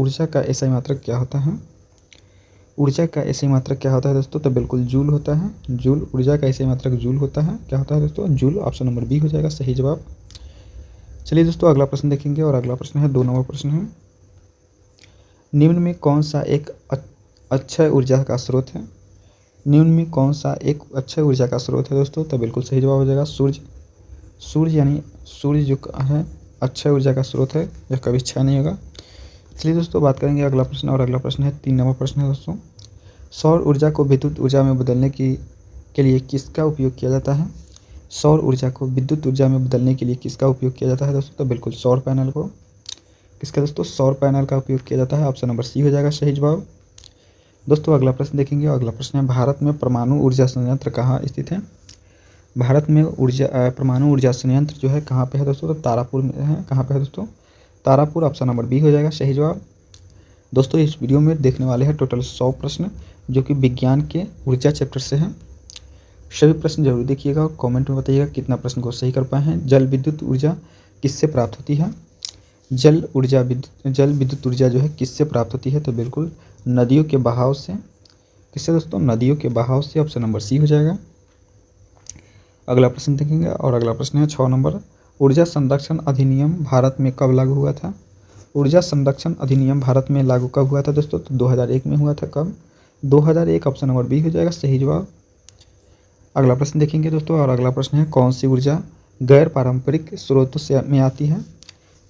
ऊर्जा का SI मात्रक क्या होता है? ऊर्जा का SI मात्रक क्या होता है दोस्तों? तो बिल्कुल जूल होता है। जूल, ऊर्जा का SI मात्रक जूल होता है। क्या होता है दोस्तों? जूल। ऑप्शन नंबर बी हो जाएगा सही जवाब। चलिए दोस्तों अगला प्रश्न देखेंगे और अगला प्रश्न है 2 नंबर प्रश्न है। निम्न में कौन सा एक अक्षय ऊर्जा का स्रोत है? निम्न में कौन सा एक अक्षय ऊर्जा का स्रोत है दोस्तों? तो बिल्कुल सही जवाब हो जाएगा सूर्य। सूर्य यानी सूर्य जो है अक्षय ऊर्जा का स्रोत है, यह कभी क्षय नहीं होगा। चलिए दोस्तों बात करेंगे अगला प्रश्न और अगला प्रश्न है 3 नंबर प्रश्न है दोस्तों। सौर ऊर्जा को विद्युत ऊर्जा में बदलने के लिए किसका उपयोग किया जाता है? सौर ऊर्जा को विद्युत ऊर्जा में बदलने के लिए किसका उपयोग किया जाता है दोस्तों? तो बिल्कुल सौर पैनल को। किसका दोस्तों? सौर पैनल का उपयोग किया जाता है। ऑप्शन नंबर सी हो जाएगा सही जवाब। दोस्तों अगला प्रश्न देखेंगे और अगला प्रश्न है भारत में परमाणु ऊर्जा संयंत्र कहाँ स्थित है? भारत में परमाणु ऊर्जा संयंत्र जो है कहाँ पे है दोस्तों? तो तारापुर में है। कहाँ पे है दोस्तों? तारापुर। ऑप्शन नंबर बी हो जाएगा सही जवाब। दोस्तों इस वीडियो में देखने वाले हैं टोटल 100 प्रश्न जो कि विज्ञान के ऊर्जा चैप्टर से हैं। सभी प्रश्न जरूर देखिएगा और कमेंट में बताइएगा कितना प्रश्न को सही कर पाए हैं। जल विद्युत ऊर्जा किससे प्राप्त होती है? जल विद्युत ऊर्जा जो है किससे प्राप्त होती है? तो बिल्कुल नदियों के बहाव से। किससे दोस्तों? नदियों के बहाव से। ऑप्शन नंबर सी हो जाएगा। अगला प्रश्न देखेंगे और अगला प्रश्न है 6 नंबर। ऊर्जा संरक्षण अधिनियम भारत में कब लागू हुआ था? ऊर्जा संरक्षण अधिनियम भारत में लागू कब हुआ था दोस्तों? तो 2001 में हुआ था। कब? 2001। ऑप्शन नंबर बी हो जाएगा सही जवाब। अगला प्रश्न देखेंगे दोस्तों और अगला प्रश्न है कौन सी ऊर्जा गैर पारंपरिक स्रोतों से में आती है?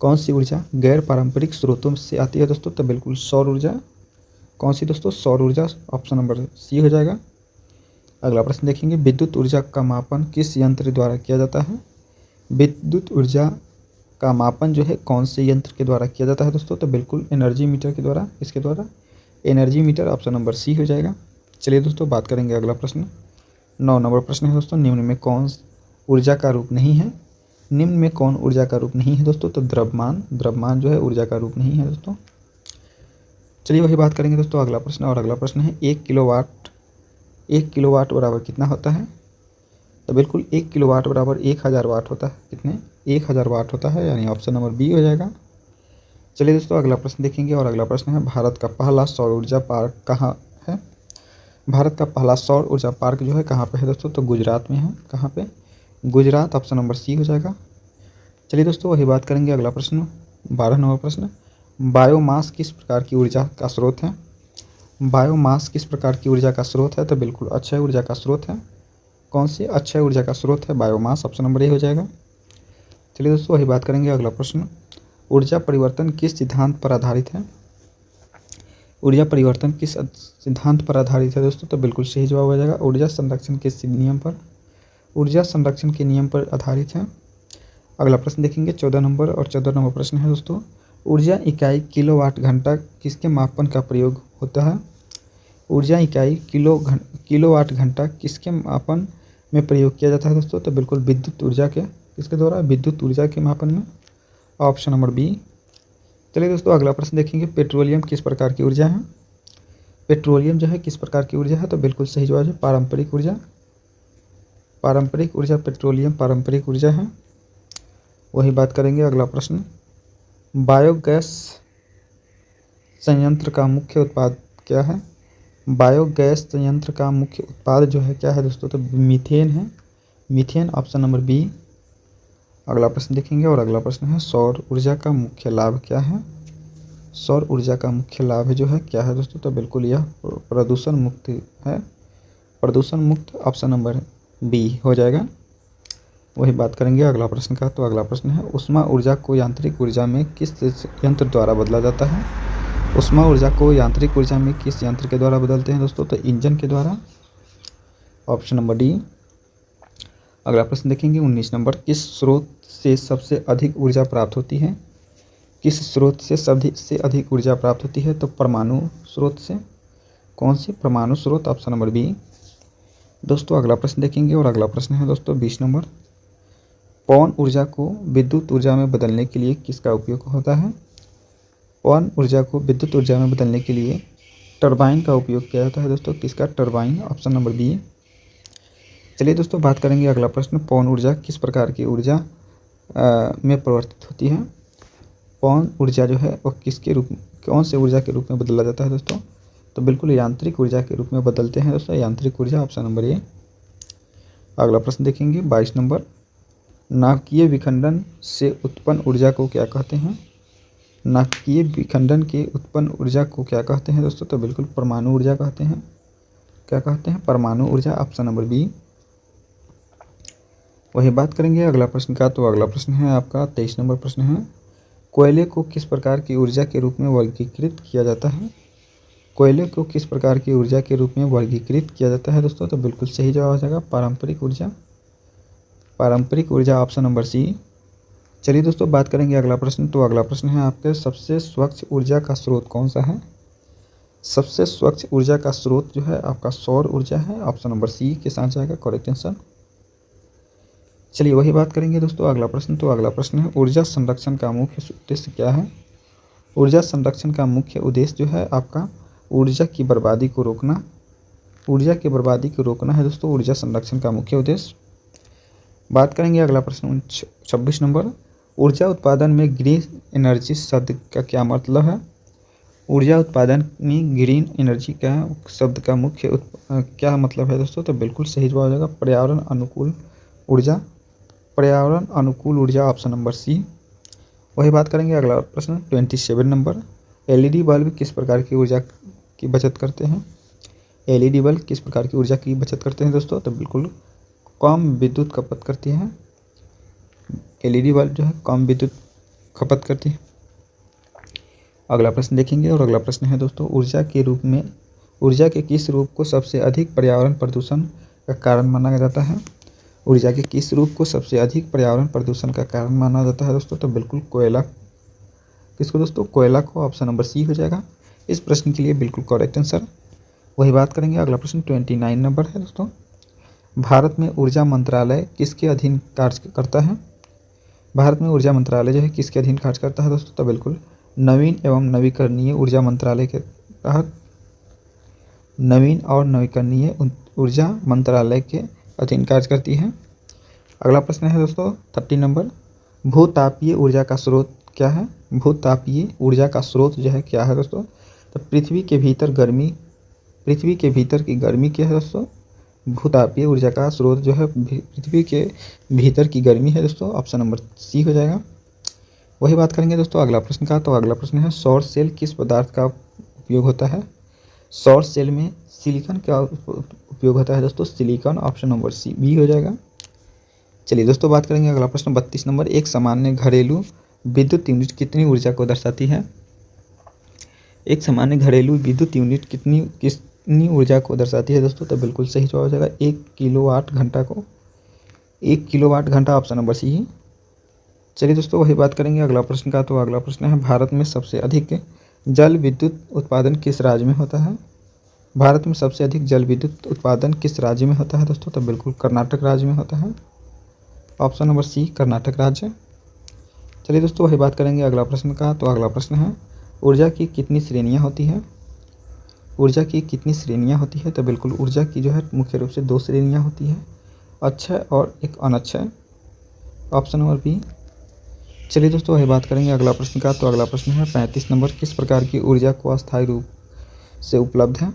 कौन सी ऊर्जा गैर पारंपरिक स्रोतों से आती है दोस्तों? तो बिल्कुल सौर ऊर्जा। कौन सी दोस्तों? सौर ऊर्जा। ऑप्शन नंबर सी हो जाएगा। अगला प्रश्न देखेंगे विद्युत ऊर्जा का मापन किस यंत्र द्वारा किया जाता है? विद्युत ऊर्जा का मापन जो है कौन से यंत्र के द्वारा किया जाता है दोस्तों? तो बिल्कुल एनर्जी मीटर के द्वारा। इसके द्वारा energy metre. Option number C हो जाएगा। चलिए दोस्तों बात करेंगे अगला प्रश्न 9 नंबर प्रश्न है दोस्तों। निम्न में कौन ऊर्जा का रूप नहीं है? निम्न में कौन ऊर्जा का रूप नहीं है दोस्तों? तो द्रव्यमान। द्रव्यमान जो है ऊर्जा का रूप नहीं है दोस्तों। चलिए वही बात करेंगे दोस्तों अगला प्रश्न और अगला प्रश्न है 1 किलोवाट बराबर कितना होता है? तो बिल्कुल 1 किलोवाट बराबर 1000 वाट होता है। कितने? 1000 वाट होता है, यानी ऑप्शन नंबर बी हो जाएगा। चलिए दोस्तों अगला प्रश्न देखेंगे और अगला प्रश्न है भारत का पहला सौर ऊर्जा पार्क कहाँ है? भारत का पहला सौर ऊर्जा पार्क जो है कहाँ पे है दोस्तों? तो गुजरात में है। कहाँ पे? गुजरात। ऑप्शन नंबर सी हो जाएगा। चलिए दोस्तों वही बात करेंगे अगला प्रश्न 12 नंबर प्रश्न। बायोमास किस प्रकार की ऊर्जा का स्रोत है? बायोमास किस प्रकार की ऊर्जा का स्रोत है? तो बिल्कुल अक्षय ऊर्जा का स्रोत है। कौन सी अक्षय ऊर्जा का स्रोत है? बायोमास। ऑप्शन नंबर ए हो जाएगा। चलिए दोस्तों वही बात करेंगे अगला प्रश्न ऊर्जा परिवर्तन किस सिद्धांत पर आधारित है? ऊर्जा परिवर्तन किस सिद्धांत पर आधारित है दोस्तों? तो बिल्कुल सही जवाब हो जाएगा ऊर्जा संरक्षण के नियम पर। ऊर्जा संरक्षण के नियम पर आधारित है। अगला प्रश्न देखेंगे 14 नंबर और 14 नंबर प्रश्न है दोस्तों। ऊर्जा इकाई किलोवाट घंटा किसके मापन का प्रयोग होता है? ऊर्जा इकाई किलोवाट घंटा किसके मापन में प्रयोग किया जाता है दोस्तों? तो बिल्कुल विद्युत ऊर्जा के। किसके द्वारा? विद्युत ऊर्जा के मापन में। Option number B. चलिए दोस्तों अगला प्रश्न देखेंगे पेट्रोलियम किस प्रकार की ऊर्जा है? पेट्रोलियम जो है किस प्रकार की ऊर्जा है? तो बिल्कुल सही जवाब है पारंपरिक ऊर्जा। पारंपरिक ऊर्जा पेट्रोलियम पारंपरिक ऊर्जा है। वही बात करेंगे अगला प्रश्न बायोगैस संयंत्र का मुख्य उत्पाद क्या है? बायोगैस संयंत्र का मुख्य उत्पाद जो है क्या है दोस्तों? तो मीथेन है। मीथेन। Option number B. अगला प्रश्न देखेंगे और अगला प्रश्न है सौर ऊर्जा का मुख्य लाभ क्या है? सौर ऊर्जा का मुख्य लाभ जो है क्या है दोस्तों? तो बिल्कुल यह प्रदूषण मुक्त है। प्रदूषण मुक्त। ऑप्शन नंबर बी हो जाएगा। वही बात करेंगे अगला प्रश्न का। तो अगला प्रश्न है ऊष्मा ऊर्जा को यांत्रिक ऊर्जा में किस यंत्र द्वारा बदला जाता है? ऊष्मा ऊर्जा को यांत्रिक ऊर्जा में किस यंत्र के द्वारा बदलते हैं दोस्तों? तो इंजन के द्वारा। Option number D. अगला प्रश्न देखेंगे 19 नंबर किस स्रोत से सबसे अधिक ऊर्जा प्राप्त होती है? किस स्रोत से अधिक ऊर्जा प्राप्त होती है? तो परमाणु स्रोत से। कौन सी? परमाणु स्रोत। Option number B. दोस्तों अगला प्रश्न देखेंगे और अगला प्रश्न है दोस्तों 20 नंबर पवन ऊर्जा को विद्युत ऊर्जा में बदलने के लिए किसका उपयोग होता है? पवन ऊर्जा को विद्युत ऊर्जा में बदलने के लिए टरबाइन का उपयोग किया जाता है दोस्तों। किसका? टरबाइन। Option number B. चलिए दोस्तों बात करेंगे अगला प्रश्न पवन ऊर्जा किस प्रकार की ऊर्जा में परिवर्तित होती है? पवन ऊर्जा जो है वो कौन से ऊर्जा के रूप में बदला जाता है दोस्तों? तो बिल्कुल यांत्रिक ऊर्जा के रूप में बदलते हैं दोस्तों, यांत्रिक ऊर्जा, ऑप्शन नंबर ए। अगला प्रश्न देखेंगे 22 नंबर, नाभिकीय विखंडन से उत्पन्न ऊर्जा को क्या कहते हैं? नाभिकीय विखंडन के उत्पन्न ऊर्जा को क्या कहते हैं दोस्तों? तो बिल्कुल परमाणु ऊर्जा कहते हैं। क्या कहते हैं? परमाणु ऊर्जा, ऑप्शन नंबर बी। वही बात करेंगे अगला प्रश्न का। तो अगला प्रश्न है आपका 23 नंबर प्रश्न है, कोयले को किस प्रकार की ऊर्जा के रूप में वर्गीकृत किया जाता है? कोयले को किस प्रकार की ऊर्जा के रूप में वर्गीकृत किया जाता है दोस्तों? तो बिल्कुल सही जवाब हो जाएगा पारंपरिक ऊर्जा, पारंपरिक ऊर्जा, ऑप्शन नंबर सी। चलिए दोस्तों बात करेंगे अगला प्रश्न। तो अगला प्रश्न है आपके, सबसे स्वच्छ ऊर्जा का स्रोत कौन सा है? सबसे स्वच्छ ऊर्जा का स्रोत जो है आपका सौर ऊर्जा है, ऑप्शन नंबर सी के साथ जाएगा करेक्ट आंसर। चलिए वही बात करेंगे दोस्तों अगला प्रश्न। तो अगला प्रश्न है, ऊर्जा संरक्षण का मुख्य उद्देश्य क्या है? ऊर्जा संरक्षण का मुख्य उद्देश्य जो है आपका ऊर्जा की बर्बादी को रोकना, ऊर्जा की बर्बादी को रोकना है दोस्तों, ऊर्जा संरक्षण का मुख्य उद्देश्य। बात करेंगे अगला प्रश्न 26 नंबर, ऊर्जा उत्पादन में ग्रीन एनर्जी शब्द का क्या मतलब है? ऊर्जा उत्पादन में ग्रीन एनर्जी का शब्द का मुख्य क्या मतलब है दोस्तों? तो बिल्कुल सही जवाब हो जाएगा पर्यावरण अनुकूल ऊर्जा, पर्यावरण अनुकूल ऊर्जा, ऑप्शन नंबर सी। वही बात करेंगे अगला प्रश्न 27 नंबर, एलईडी बल्ब किस प्रकार की ऊर्जा की बचत करते हैं? एलईडी बल्ब किस प्रकार की ऊर्जा की बचत करते हैं दोस्तों? तो बिल्कुल कम विद्युत खपत करती है। एलईडी बल्ब जो है कम विद्युत खपत करती है। अगला प्रश्न देखेंगे और अगला प्रश्न है दोस्तों, ऊर्जा के किस रूप को सबसे अधिक पर्यावरण प्रदूषण का कारण माना जाता है? ऊर्जा के किस रूप को सबसे अधिक पर्यावरण प्रदूषण का कारण माना जाता है दोस्तों? तो बिल्कुल कोयला। किसको दोस्तों? कोयला को, ऑप्शन नंबर सी हो जाएगा इस प्रश्न के लिए बिल्कुल करेक्ट आंसर। वही बात करेंगे अगला प्रश्न 29 नंबर है दोस्तों, भारत में ऊर्जा मंत्रालय किसके अधीन कार्य करता है? भारत में ऊर्जा मंत्रालय जो है किसके अधीन कार्य करता है दोस्तों? तो बिल्कुल नवीन एवं नवीकरणीय ऊर्जा मंत्रालय के तहत, नवीन और नवीकरणीय ऊर्जा मंत्रालय के अधीन कार्य करती है। अगला प्रश्न है दोस्तों 30 नंबर, भूतापीय ऊर्जा का स्रोत क्या है? भूतापीय ऊर्जा का स्रोत जो है क्या है दोस्तों? तो पृथ्वी के भीतर की गर्मी क्या है दोस्तों? भूतापीय ऊर्जा का स्रोत जो है पृथ्वी के भीतर की गर्मी है दोस्तों, ऑप्शन नंबर सी हो जाएगा। वही बात करेंगे दोस्तों अगला प्रश्न का। तो अगला प्रश्न है, सौर सेल किस पदार्थ का उपयोग होता है? सौर सेल में सिलिकॉन का उपयोग होता है दोस्तों, silicon, option number C B हो जाएगा। चलिए दोस्तों बात करेंगे अगला प्रश्न 32 नंबर, एक सामान्य घरेलू विद्युत यूनिट कितनी ऊर्जा को दर्शाती है? एक सामान्य घरेलू विद्युत यूनिट कितनी ऊर्जा को दर्शाती है दोस्तों? तो बिल्कुल सही जवाब हो जाएगा 1 किलोवाट घंटा को, 1 किलोवाट घंटा, ऑप्शन नंबर सी है। चलिए दोस्तों वही बात करेंगे अगला प्रश्न का। तो अगला प्रश्न है, भारत में सबसे अधिक जल विद्युत उत्पादन किस राज्य में होता है? भारत में सबसे अधिक जल विद्युत उत्पादन किस राज्य में होता है दोस्तों? तो बिल्कुल कर्नाटक राज्य में होता है, ऑप्शन नंबर सी कर्नाटक राज्य। चलिए दोस्तों वही बात करेंगे अगला प्रश्न का। तो अगला प्रश्न है, ऊर्जा की कितनी श्रेणियाँ होती हैं? ऊर्जा की कितनी श्रेणियाँ होती है? तो बिल्कुल ऊर्जा की जो है मुख्य रूप से 2 श्रेणियाँ होती है, अक्षय और एक अनक्षय, ऑप्शन नंबर बी। चलिए दोस्तों वही बात करेंगे अगला प्रश्न का। तो अगला प्रश्न है 35 नंबर, किस प्रकार की ऊर्जा को अस्थायी रूप से उपलब्ध है?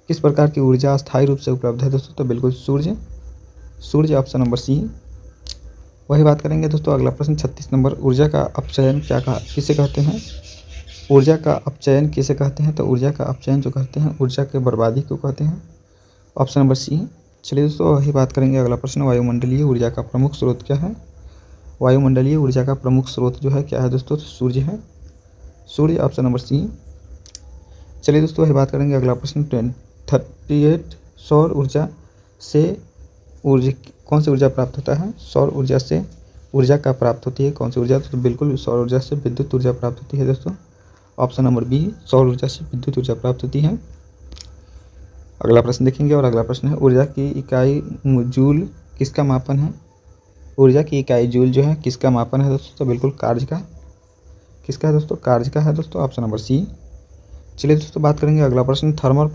किस प्रकार की ऊर्जा अस्थायी रूप से उपलब्ध है दोस्तों? तो बिल्कुल सूर्य, ऑप्शन नंबर सी। वही बात करेंगे दोस्तों अगला प्रश्न 36 नंबर, ऊर्जा का अपचयन किसे कहते हैं? ऊर्जा का अपचयन किसे कहते हैं? तो ऊर्जा का अपचयन जो कहते हैं ऊर्जा के बर्बादी को कहते हैं, ऑप्शन नंबर सी। चलिए दोस्तों वही बात करेंगे अगला प्रश्न, वायुमंडलीय ऊर्जा का प्रमुख स्रोत क्या है? वायुमंडलीय ऊर्जा का प्रमुख स्रोत जो है क्या है दोस्तों? तो सूर्य है, सूर्य, ऑप्शन नंबर सी। चलिए दोस्तों वही बात करेंगे अगला प्रश्न 38, सौर ऊर्जा से कौन सी ऊर्जा प्राप्त होता है? सौर ऊर्जा से ऊर्जा का प्राप्त होती है कौन सी ऊर्जा? तो बिल्कुल सौर ऊर्जा से विद्युत ऊर्जा प्राप्त होती है दोस्तों, ऑप्शन नंबर बी, सौर ऊर्जा से विद्युत ऊर्जा प्राप्त होती है। अगला प्रश्न देखेंगे और अगला प्रश्न है, ऊर्जा की इकाई जूल किसका मापन है? ऊर्जा की इकाई जूल जो है किसका मापन है दोस्तों? तो बिल्कुल कार्य का, किसका है दोस्तों? कार्य का है दोस्तों, ऑप्शन नंबर सी। चलिए दोस्तों बात करेंगे अगला प्रश्न, थर्मल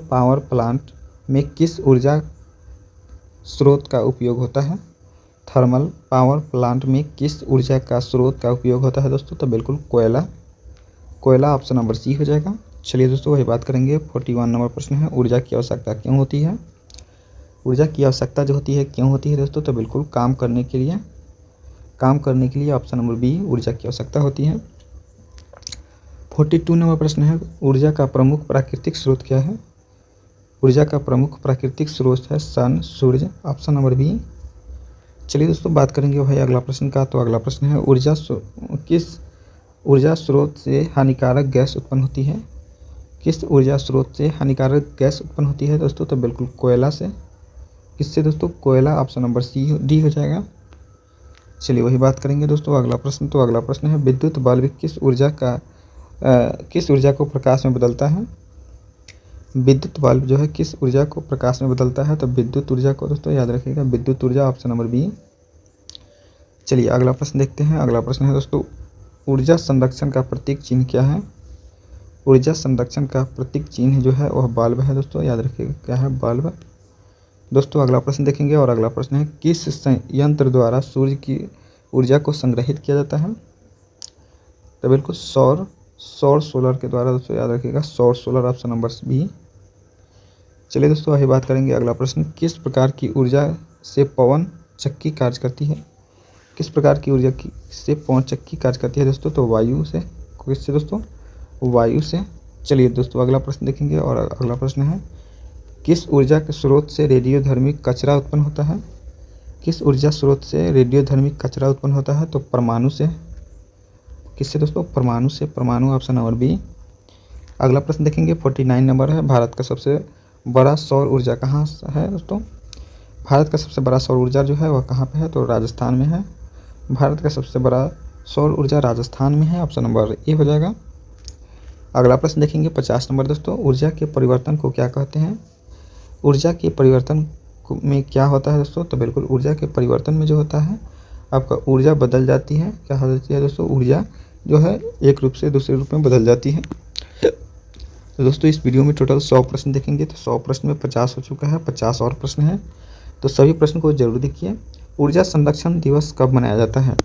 पावर प्लांट में किस ऊर्जा स्रोत का उपयोग होता है? थर्मल पावर प्लांट में किस ऊर्जा का स्रोत का उपयोग होता है दोस्तों? तो बिल्कुल कोयला। कोयला ऑप्शन नंबर सी हो जाएगा। चलिए दोस्तों वही बात करेंगे। 41 नंबर प्रश्न है, ऊर्जा की आवश्यकता क्यों होती है? ऊर्जा की आवश्यकता जो होती है क्यों होती है दोस्तों? तो बिल्कुल काम करने के लिए। काम करने के लिए ऑप्शन नंबर बी ऊर्जा की आवश्यकता होती है। 42 नंबर प्रश्न है, ऊर्जा का प्रमुख प्राकृतिक स्रोत क्या है? ऊर्जा का प्रमुख प्राकृतिक स्रोत है सन, सूर्य, ऑप्शन नंबर बी। चलिए दोस्तों बात करेंगे भाई अगला प्रश्न का। तो अगला प्रश्न है, किस ऊर्जा स्रोत से हानिकारक गैस उत्पन्न होती है? किस ऊर्जा स्रोत से हानिकारक गैस उत्पन्न होती है दोस्तों? तो बिल्कुल कोयला से। किससे दोस्तों? कोयला, ऑप्शन नंबर डी हो जाएगा। चलिए वही बात करेंगे दोस्तों अगला प्रश्न। तो अगला प्रश्न है, विद्युत बल्ब किस ऊर्जा को प्रकाश में बदलता है? विद्युत बल्ब जो है किस ऊर्जा को प्रकाश में बदलता है? तो विद्युत ऊर्जा को दोस्तों याद रखिएगा, विद्युत ऊर्जा, ऑप्शन नंबर बी। चलिए अगला प्रश्न देखते हैं। अगला प्रश्न है दोस्तों, ऊर्जा संरक्षण का प्रतीक चिन्ह क्या है? ऊर्जा संरक्षण का प्रतीक चिन्ह जो है वह बल्ब है दोस्तों, याद रखिएगा क्या है? बल्ब। दोस्तों अगला प्रश्न देखेंगे और अगला प्रश्न है, किस संयंत्र द्वारा सूर्य की ऊर्जा को संग्रहित किया जाता है? तो बिल्कुल सौर सोलर के द्वारा दोस्तों, याद रखिएगा सौर सोलर, ऑप्शन नंबर बी। चलिए दोस्तों वही बात करेंगे। अगला प्रश्न, किस प्रकार की ऊर्जा से पवन चक्की कार्य करती है? किस प्रकार की ऊर्जा से पवन चक्की कार्य करती है दोस्तों? तो वायु से। किससे दोस्तों? वायु से। चलिए दोस्तों अगला प्रश्न देखेंगे और अगला प्रश्न है, किस ऊर्जा के स्रोत से रेडियोधर्मी कचरा उत्पन्न होता है? किस ऊर्जा स्रोत से रेडियोधर्मी कचरा उत्पन्न होता है? तो परमाणु से। किससे दोस्तों? परमाणु से। परमाणु, ऑप्शन नंबर बी। अगला प्रश्न देखेंगे 49 नंबर है, भारत का सबसे बड़ा सौर ऊर्जा कहाँ है दोस्तों? भारत का सबसे बड़ा सौर ऊर्जा जो है वह कहाँ पे है? तो राजस्थान में है। भारत का सबसे बड़ा सौर ऊर्जा राजस्थान में है, ऑप्शन नंबर ए हो जाएगा। अगला प्रश्न देखेंगे 50 नंबर दोस्तों, ऊर्जा के परिवर्तन को क्या कहते हैं? ऊर्जा के परिवर्तन में क्या होता है दोस्तों? तो बिल्कुल ऊर्जा के परिवर्तन में जो होता है आपका ऊर्जा बदल जाती है। क्या हो जाती है दोस्तों? ऊर्जा जो है एक रूप से दूसरे रूप में बदल जाती है। तो दोस्तों इस वीडियो में टोटल 100 प्रश्न देखेंगे। तो 100 प्रश्न में 50 हो चुका है, 50 और प्रश्न है, तो सभी प्रश्न को जरूर देखिए। ऊर्जा संरक्षण दिवस कब मनाया जाता है?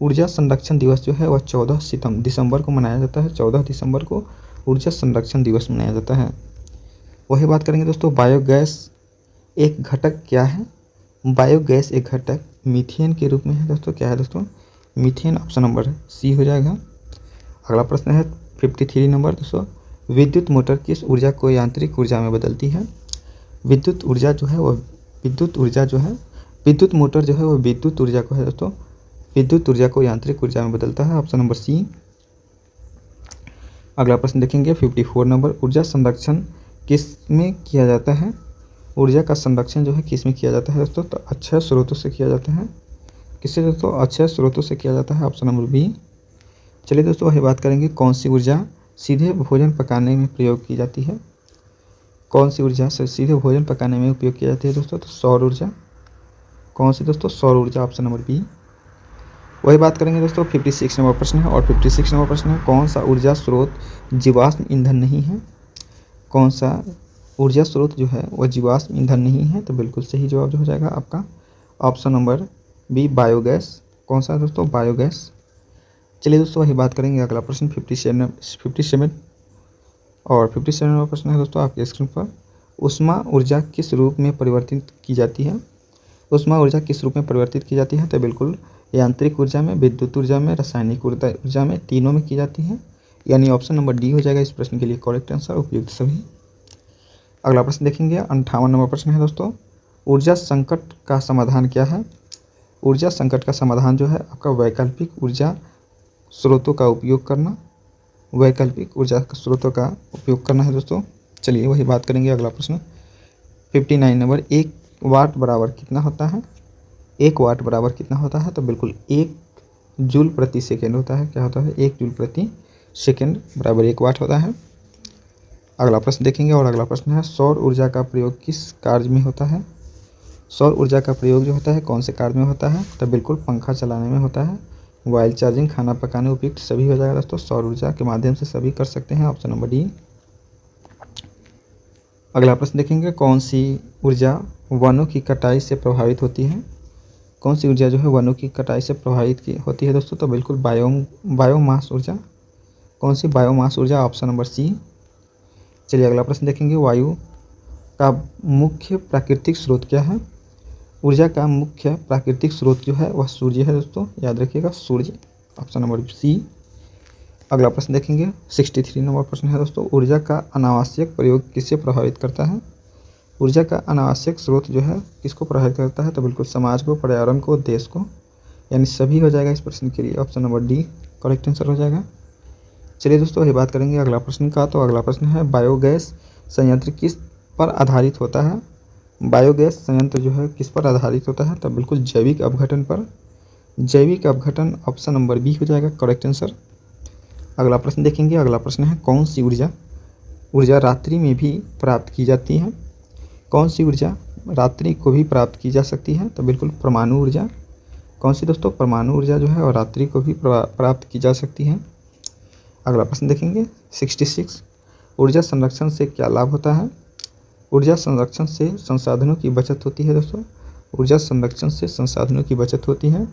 ऊर्जा संरक्षण दिवस जो है वह 14 दिसंबर को मनाया जाता है। 14 दिसंबर को ऊर्जा संरक्षण दिवस मनाया जाता है। वही बात करेंगे दोस्तों, बायोगैस एक घटक क्या है? बायोगैस एक घटक मीथेन के रूप में है दोस्तों। क्या है दोस्तों? मीथेन, ऑप्शन नंबर सी हो जाएगा। अगला प्रश्न है 53 नंबर दोस्तों, विद्युत मोटर किस ऊर्जा को यांत्रिक ऊर्जा में बदलती है? विद्युत ऊर्जा जो है विद्युत मोटर जो है वो विद्युत ऊर्जा को है दोस्तों, विद्युत ऊर्जा को यांत्रिक ऊर्जा में बदलता है, ऑप्शन नंबर सी। अगला प्रश्न देखेंगे 54 नंबर, ऊर्जा संरक्षण किस में किया जाता है? ऊर्जा का संरक्षण जो है किस में किया जाता है दोस्तों? तो अक्षय स्रोतों से किया जाता है। किससे दोस्तों? अक्षय स्रोतों से किया जाता है, ऑप्शन नंबर बी। चलिए दोस्तों वही बात करेंगे, कौन सी ऊर्जा सीधे भोजन पकाने में प्रयोग की जाती है? कौन सी ऊर्जा से सीधे भोजन पकाने में उपयोग की जाती है दोस्तों? तो सौर ऊर्जा। कौन सी दोस्तों? सौर ऊर्जा, ऑप्शन नंबर बी। वही बात करेंगे दोस्तों 56 नंबर प्रश्न है और 56 नंबर प्रश्न है, कौन सा ऊर्जा स्रोत जीवाश्म ईंधन नहीं है? कौन सा ऊर्जा स्रोत जो है वह जीवाश्म ईंधन नहीं है? तो बिल्कुल सही जवाब जो हो जाएगा आपका ऑप्शन नंबर बी, बायोगैस। कौन सा दोस्तों? बायोगैस। चलिए दोस्तों वही बात करेंगे अगला प्रश्न 57 और 57 नंबर प्रश्न है दोस्तों आपके स्क्रीन पर, ऊष्मा ऊर्जा किस रूप में परिवर्तित की जाती है? ऊष्मा ऊर्जा किस रूप में परिवर्तित की जाती है? तो बिल्कुल यांत्रिक ऊर्जा में, विद्युत ऊर्जा में, रासायनिक ऊर्जा में, तीनों में की जाती है, यानी ऑप्शन नंबर डी हो जाएगा इस प्रश्न के लिए करेक्ट आंसर, उपयुक्त सभी। अगला प्रश्न देखेंगे 58 नंबर प्रश्न है दोस्तों, ऊर्जा संकट का समाधान क्या है? ऊर्जा संकट का समाधान जो है आपका वैकल्पिक ऊर्जा स्रोतों का उपयोग करना, वैकल्पिक ऊर्जा स्रोतों का उपयोग करना है दोस्तों। चलिए वही बात करेंगे अगला प्रश्न 59 नंबर, 1 वाट बराबर कितना होता है? 1 वाट बराबर कितना होता है? तो बिल्कुल 1 जूल प्रति सेकेंड होता है। क्या होता है? 1 जूल प्रति सेकेंड बराबर 1 वाट होता है। अगला प्रश्न देखेंगे और अगला प्रश्न है, सौर ऊर्जा का प्रयोग किस कार्य में होता है? सौर ऊर्जा का प्रयोग जो होता है कौन से कार्य में होता है? तो बिल्कुल पंखा चलाने में होता है, मोबाइल चार्जिंग, खाना पकाने, उपयुक्त सभी हो जाएगा दोस्तों। सौर ऊर्जा के माध्यम से सभी कर सकते हैं, ऑप्शन नंबर डी। अगला प्रश्न देखेंगे, कौन सी ऊर्जा वनों की कटाई से प्रभावित होती है? कौन सी ऊर्जा जो है वनों की कटाई से प्रभावित की होती है दोस्तों? तो बिल्कुल बायोमास ऊर्जा। कौन सी बायोमास ऊर्जा? Option number C. चलिए अगला प्रश्न देखेंगे, वायु का मुख्य प्राकृतिक स्रोत क्या है? ऊर्जा का मुख्य प्राकृतिक स्रोत जो है वह सूर्य है दोस्तों, याद रखिएगा सूर्य, ऑप्शन नंबर सी। अगला प्रश्न देखेंगे, 63 नंबर प्रश्न है दोस्तों, ऊर्जा का अनावश्यक प्रयोग किससे प्रभावित करता है? ऊर्जा का अनावश्यक स्रोत जो है किसको प्रभावित करता है? तो बिल्कुल समाज को, पर्यावरण को, देश को, यानी सभी हो जाएगा इस प्रश्न के लिए, option number D correct answer हो जाएगा। चलिए दोस्तों ये बात करेंगे अगला प्रश्न का। तो अगला प्रश्न है, बायोगैस संयंत्र किस पर आधारित होता है? बायोगैस संयंत्र जो है किस पर आधारित होता है? तो बिल्कुल जैविक अपघटन पर। जैविक अपघटन ऑप्शन नंबर बी हो जाएगा करेक्ट आंसर। अगला प्रश्न देखेंगे, अगला प्रश्न है, कौन सी ऊर्जा रात्रि में भी प्राप्त की जाती है? कौन सी ऊर्जा रात्रि को भी प्राप्त की जा सकती है? तो बिल्कुल परमाणु ऊर्जा। कौन सी दोस्तों? परमाणु ऊर्जा जो है और रात्रि को भी प्राप्त की जा सकती है। अगला प्रश्न देखेंगे, 66, ऊर्जा संरक्षण से क्या लाभ होता है? ऊर्जा संरक्षण से संसाधनों की बचत होती है दोस्तों, ऊर्जा संरक्षण से संसाधनों की बचत होती है।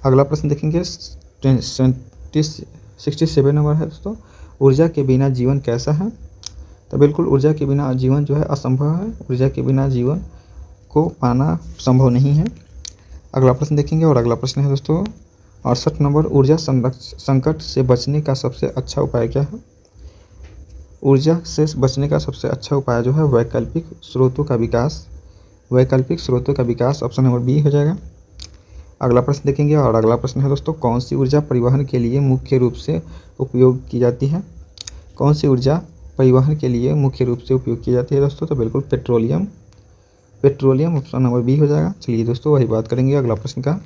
अगला प्रश्न देखेंगे, 67 नंबर है दोस्तों, ऊर्जा के बिना जीवन कैसा है? तो बिल्कुल ऊर्जा के बिना जीवन जो है असंभव है, ऊर्जा के बिना जीवन को पाना संभव नहीं है। अगला प्रश्न देखेंगे और अगला प्रश्न है दोस्तों 68 नंबर, ऊर्जा संकट से बचने का सबसे अच्छा उपाय क्या है? ऊर्जा से बचने का सबसे अच्छा उपाय जो है वैकल्पिक स्रोतों का विकास। वैकल्पिक स्रोतों का विकास ऑप्शन नंबर बी हो जाएगा। अगला प्रश्न देखेंगे और अगला प्रश्न है दोस्तों, कौन सी ऊर्जा परिवहन के लिए मुख्य रूप से उपयोग की जाती है? कौन सी ऊर्जा परिवहन के लिए मुख्य रूप से उपयोग की जाती है दोस्तों? तो बिल्कुल petroleum. Petroleum option number B हो जाएगा। चलिए दोस्तों वही बात करेंगे अगला प्रश्न का।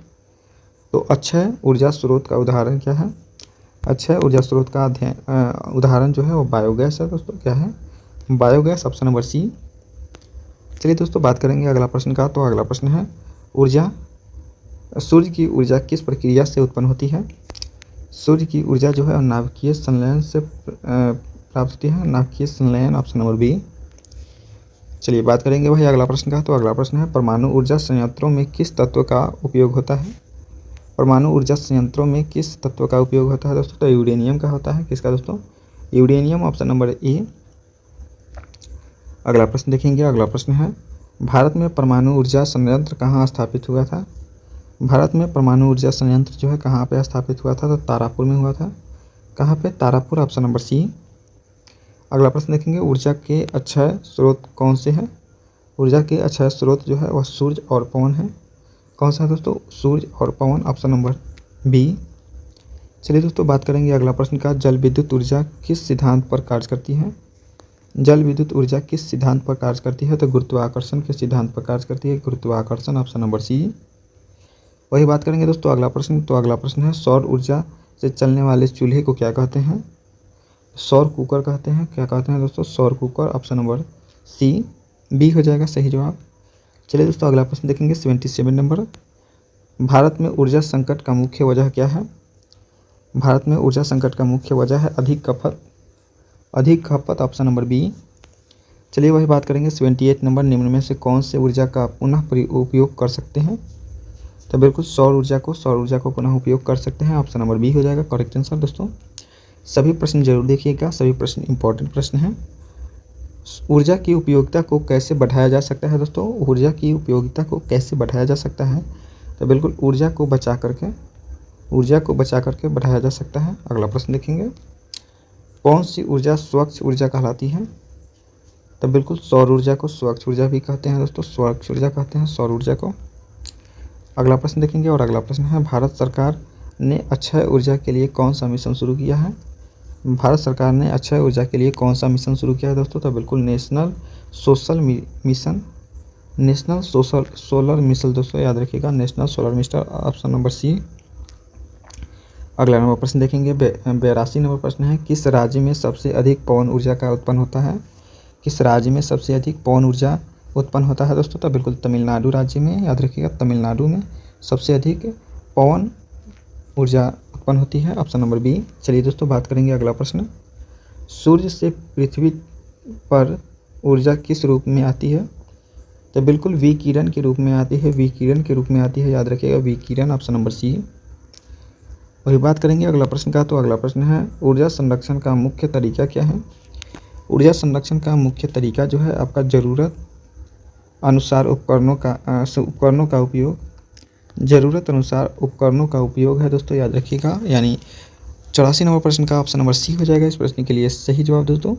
तो अक्षय ऊर्जा स्रोत का उदाहरण क्या है? अक्षय ऊर्जा स्रोत का उदाहरण जो है वो बायोगैस है दोस्तों, क्या है? Biogas, option number C. चलिए दोस्तों बात करेंगे अगला प्रश्न का। तो अगला प्रश्न है, सूर्य की ऊर्जा किस प्रक्रिया से उत्पन्न होती है? सूर्य की ऊर्जा जो है नाभिकीय संलयन से प्राप्त होती है, नाभिकीय संलयन, ऑप्शन नंबर बी। चलिए बात करेंगे भाई अगला प्रश्न का। तो अगला प्रश्न है, परमाणु ऊर्जा संयंत्रों में किस तत्व का उपयोग होता है? परमाणु ऊर्जा संयंत्रों में किस तत्व का उपयोग होता है दोस्तों? तो यूरेनियम का होता है। किसका दोस्तों? Uranium, option number A. अगला प्रश्न देखेंगे, अगला प्रश्न है, भारत में परमाणु ऊर्जा संयंत्र कहाँ स्थापित हुआ था? भारत में परमाणु ऊर्जा संयंत्र जो है कहाँ पे स्थापित हुआ था? तो तारापुर में हुआ था। कहाँ पे? Tarapur, option number C. अगला प्रश्न देखेंगे, ऊर्जा के अक्षय स्रोत कौन से हैं? ऊर्जा के अक्षय स्रोत जो है वह सूर्य और पवन है। कौन सा है दोस्तों? सूर्य और पवन, ऑप्शन नंबर बी। चलिए दोस्तों बात करेंगे अगला प्रश्न का, जल विद्युत ऊर्जा किस सिद्धांत पर कार्य करती है? जल विद्युत ऊर्जा किस सिद्धांत पर कार्य करती है? तो गुरुत्वाकर्षण के सिद्धांत पर कार्य करती है, गुरुत्वाकर्षण, ऑप्शन नंबर सी। वही बात करेंगे दोस्तों अगला प्रश्न। तो अगला प्रश्न है, सौर ऊर्जा से चलने वाले चूल्हे को क्या कहते हैं? सौर कुकर कहते हैं। क्या कहते हैं दोस्तों? सौर cooker, option number C, B हो जाएगा सही जवाब। चलिए दोस्तों अगला प्रश्न देखेंगे, 77 नंबर, भारत में ऊर्जा संकट का मुख्य वजह क्या है? भारत में ऊर्जा संकट का मुख्य वजह है अधिक खपत, ऑप्शन नंबर बी। चलिए वही बात करेंगे, 78 नंबर, निम्न में से कौन से ऊर्जा का पुनः उपयोग कर सकते हैं? तो बिल्कुल सौर ऊर्जा को पुनः उपयोग कर सकते हैं, ऑप्शन नंबर बी हो जाएगा करेक्ट आंसर। दोस्तों सभी प्रश्न जरूर देखिएगा, सभी प्रश्न इंपॉर्टेंट प्रश्न हैं। ऊर्जा की उपयोगिता को कैसे बढ़ाया जा सकता है दोस्तों? ऊर्जा की उपयोगिता को कैसे बढ़ाया जा सकता है? तो बिल्कुल ऊर्जा को बचा करके बढ़ाया जा सकता है। अगला प्रश्न देखेंगे, कौन सी ऊर्जा स्वच्छ ऊर्जा कहलाती है? तो बिल्कुल सौर ऊर्जा को स्वच्छ ऊर्जा भी कहते हैं दोस्तों, स्वच्छ ऊर्जा कहते हैं सौर ऊर्जा को। अगला प्रश्न देखेंगे और अगला प्रश्न है, भारत सरकार ने अक्षय ऊर्जा के लिए कौन सा मिशन शुरू किया है? भारत सरकार ने अक्षय ऊर्जा के लिए कौन सा मिशन शुरू किया है दोस्तों? तो बिल्कुल नेशनल सोलर मिशन दोस्तों, याद रखिएगा, national solar mission, option number C. अगला नंबर प्रश्न देखेंगे, 82 नंबर प्रश्न है, किस राज्य में सबसे अधिक पवन ऊर्जा का उत्पन्न होता है? किस राज्य में सबसे अधिक पवन ऊर्जा उत्पन्न होता है दोस्तों? तो बिल्कुल तमिलनाडु राज्य में, याद रखिएगा, तमिलनाडु में सबसे अधिक पवन ऊर्जा उत्पन्न होती है, ऑप्शन नंबर बी। चलिए दोस्तों बात करेंगे अगला प्रश्न, सूर्य से पृथ्वी पर ऊर्जा किस रूप में आती है? तो बिल्कुल विकिरण के रूप में आती है, विकिरण के रूप में आती है, याद रखिएगा विकिरण, ऑप्शन नंबर सी। वही बात करेंगे अगला प्रश्न का। तो अगला प्रश्न है ऊर्जा संरक्षण का मुख्य तरीका क्या है। ऊर्जा संरक्षण का मुख्य तरीका जो है आपका ज़रूरत अनुसार उपकरणों का उपयोग, ज़रूरत अनुसार उपकरणों का उपयोग है दोस्तों, याद रखिएगा। यानी 84 नंबर प्रश्न का ऑप्शन नंबर सी हो जाएगा इस प्रश्न के लिए सही जवाब दोस्तों।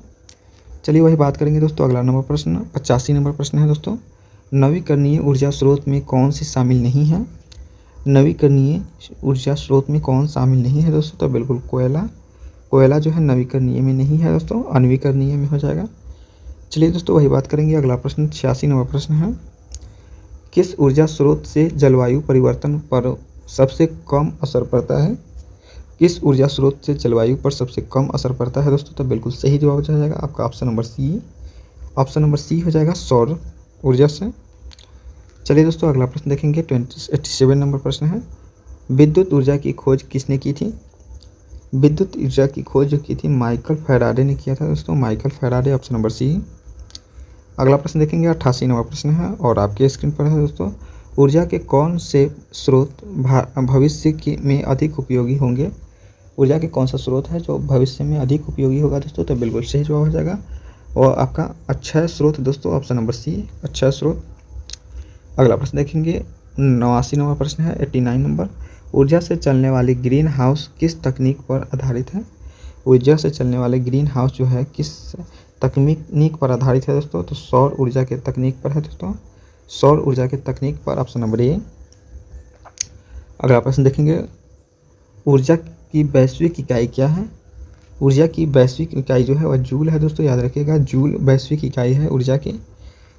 चलिए वही बात करेंगे दोस्तों। अगला नंबर प्रश्न 85 नंबर प्रश्न है दोस्तों, नवीकरणीय ऊर्जा स्रोत में कौन सी शामिल नहीं है। नवीकरणीय ऊर्जा स्रोत में कौन शामिल नहीं है दोस्तों। तो बिल्कुल कोयला जो है नवीकरणीय में नहीं है दोस्तों, अनवीकरणीय में हो जाएगा। चलिए दोस्तों वही बात करेंगे। अगला प्रश्न 86 नंबर प्रश्न है, किस ऊर्जा स्रोत से जलवायु परिवर्तन पर सबसे कम असर पड़ता है। किस ऊर्जा स्रोत से जलवायु पर सबसे कम असर पड़ता है दोस्तों। तो बिल्कुल सही जवाब हो जाएगा आपका option number C. Option number C हो जाएगा सौर ऊर्जा से। चलिए दोस्तों अगला प्रश्न देखेंगे। 87 नंबर प्रश्न है, विद्युत ऊर्जा की खोज किसने की थी। विद्युत ऊर्जा की खोज जो की थी माइकल फैराडे ने किया था दोस्तों, Michael Faraday, option number C. अगला प्रश्न देखेंगे 88 नंबर प्रश्न है और आपके स्क्रीन पर है दोस्तों, ऊर्जा के कौन से स्रोत भविष्य में अधिक उपयोगी होंगे। ऊर्जा के कौन सा स्रोत है जो भविष्य में अधिक उपयोगी होगा दोस्तों। तो बिल्कुल सही जवाब हो जाएगा और आपका अक्षय स्रोत दोस्तों, ऑप्शन नंबर सी, अक्षय स्रोत। अगला प्रश्न देखेंगे 89 नंबर प्रश्न है, 89 नंबर, ऊर्जा से चलने वाली ग्रीन हाउस किस तकनीक पर आधारित है। ऊर्जा से चलने वाले ग्रीन हाउस जो है किस तकनीक पर आधारित है दोस्तों। तो सौर ऊर्जा के तकनीक पर है दोस्तों, सौर ऊर्जा के तकनीक पर, ऑप्शन नंबर ए। अगला प्रश्न देखेंगे, ऊर्जा की वैश्विक इकाई क्या है। ऊर्जा की वैश्विक इकाई जो है वह जूल है दोस्तों, याद रखिएगा, जूल वैश्विक इकाई है ऊर्जा की।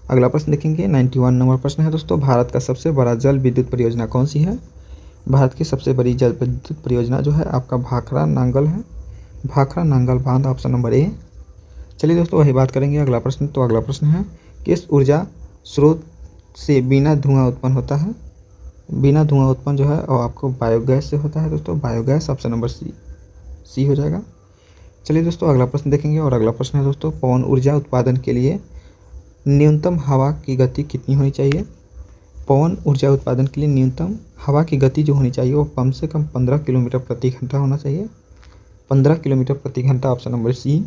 अगला प्रश्न देखेंगे 91 नंबर प्रश्न है दोस्तों, भारत का सबसे बड़ा जल विद्युत परियोजना कौन सी है। भारत की सबसे बड़ी जल विद्युत परियोजना जो है आपका भाखड़ा नांगल है, भाखड़ा नांगल बांध, ऑप्शन नंबर ए। चलिए दोस्तों वही बात करेंगे अगला प्रश्न। तो अगला प्रश्न है, किस ऊर्जा स्रोत से बिना धुआं उत्पन्न होता है। बिना धुआं उत्पन्न जो है और आपको बायोगैस से होता है दोस्तों, बायोगैस, ऑप्शन नंबर सी हो जाएगा। चलिए दोस्तों अगला प्रश्न देखेंगे और अगला प्रश्न है दोस्तों, पवन ऊर्जा उत्पादन के लिए न्यूनतम हवा की गति कितनी होनी चाहिए। पवन ऊर्जा उत्पादन के लिए न्यूनतम हवा की गति जो होनी चाहिए वो कम से कम 15 किलोमीटर प्रति घंटा होना चाहिए, 15 किलोमीटर प्रति घंटा, ऑप्शन नंबर सी।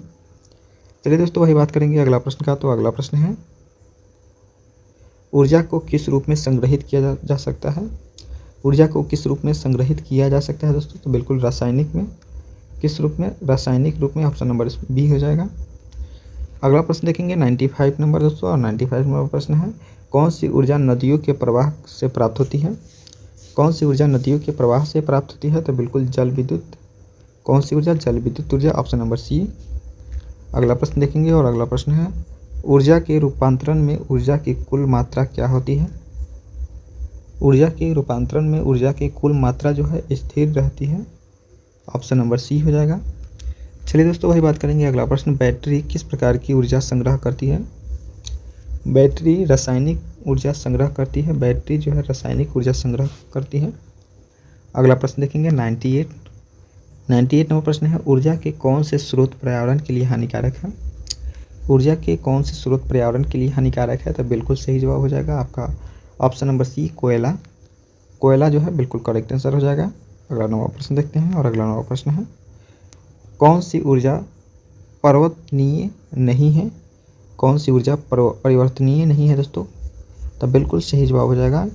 चलिए दोस्तों वही बात करेंगे अगला प्रश्न का। तो अगला प्रश्न है, ऊर्जा को किस रूप में संग्रहित किया जा सकता है। ऊर्जा को किस रूप में संग्रहित किया जा सकता है दोस्तों। तो बिल्कुल रासायनिक में, किस रूप में, रासायनिक रूप में, ऑप्शन नंबर बी हो जाएगा। अगला प्रश्न देखेंगे 95 नंबर दोस्तों और 95 नंबर प्रश्न है, कौन सी ऊर्जा नदियों के प्रवाह से प्राप्त होती है। कौन सी ऊर्जा नदियों के प्रवाह से प्राप्त होती है। तो बिल्कुल जल विद्युत, कौन सी ऊर्जा, जल विद्युत ऊर्जा, ऑप्शन नंबर सी। अगला प्रश्न देखेंगे और अगला प्रश्न है, ऊर्जा के रूपांतरण में ऊर्जा की कुल मात्रा क्या होती है। ऊर्जा के रूपांतरण में ऊर्जा की कुल मात्रा जो है स्थिर रहती है, ऑप्शन नंबर सी हो जाएगा। चलिए दोस्तों वही बात करेंगे अगला प्रश्न, बैटरी किस प्रकार की ऊर्जा संग्रह करती है। बैटरी रासायनिक ऊर्जा संग्रह करती है, बैटरी जो है रासायनिक ऊर्जा संग्रह करती है। अगला प्रश्न देखेंगे 98 नंबर प्रश्न है, ऊर्जा के कौन से स्रोत पर्यावरण के लिए हानिकारक है। ऊर्जा के कौन से स्रोत पर्यावरण के लिए हानिकारक है। तो बिल्कुल सही जवाब हो जाएगा आपका ऑप्शन नंबर सी, कोयला। कोयला जो है बिल्कुल करेक्ट आंसर हो जाएगा। अगला नंबर प्रश्न देखते हैं और अगला नंबर प्रश्न है, कौन सी ऊर्जा परिवर्तनीय नहीं है। कौन सी ऊर्जा परिवर्तनीय नहीं है दोस्तों। तो बिल्कुल सही जवाब हो जाएगा,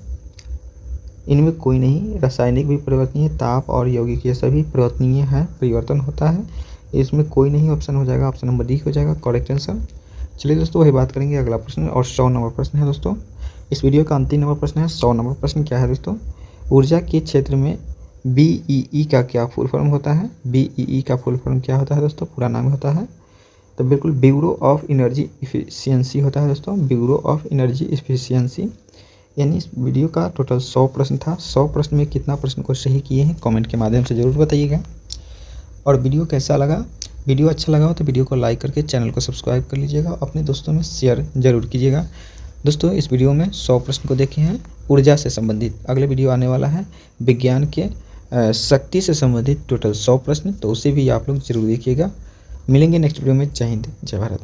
इनमें कोई नहीं, रासायनिक भी परिवर्तनीय, ताप और यौगिक ये सभी परिवर्तनीय है, परिवर्तन होता है, इसमें कोई नहीं, ऑप्शन हो जाएगा, ऑप्शन नंबर डी हो जाएगा करेक्ट आंसर। चलिए दोस्तों वही बात करेंगे अगला प्रश्न और 100 नंबर प्रश्न है दोस्तों। इस वीडियो का अंतिम नंबर प्रश्न है 100 नंबर प्रश्न क्या है दोस्तों, ऊर्जा के क्षेत्र में BEE का क्या फुल फॉर्म होता है। BEE का फुल फॉर्म क्या होता है दोस्तों, पूरा नाम होता है। तो बिल्कुल ब्यूरो ऑफ एनर्जी इफिशियंसी होता है दोस्तों, ब्यूरो ऑफ एनर्जी इफिशियंसी। यानी इस वीडियो का टोटल 100 प्रश्न था। 100 प्रश्न में कितना प्रश्न को सही किए हैं कमेंट के माध्यम से ज़रूर बताइएगा। और वीडियो कैसा लगा, वीडियो अच्छा लगा हो तो वीडियो को लाइक करके चैनल को सब्सक्राइब कर लीजिएगा, अपने दोस्तों में शेयर जरूर कीजिएगा। दोस्तों इस वीडियो में 100 प्रश्न को देखे हैं ऊर्जा से संबंधित। अगले वीडियो आने वाला है विज्ञान के शक्ति से संबंधित टोटल 100 प्रश्न, तो उसे भी आप लोग जरूर देखिएगा। मिलेंगे नेक्स्ट वीडियो में। जय हिंद, जय भारत।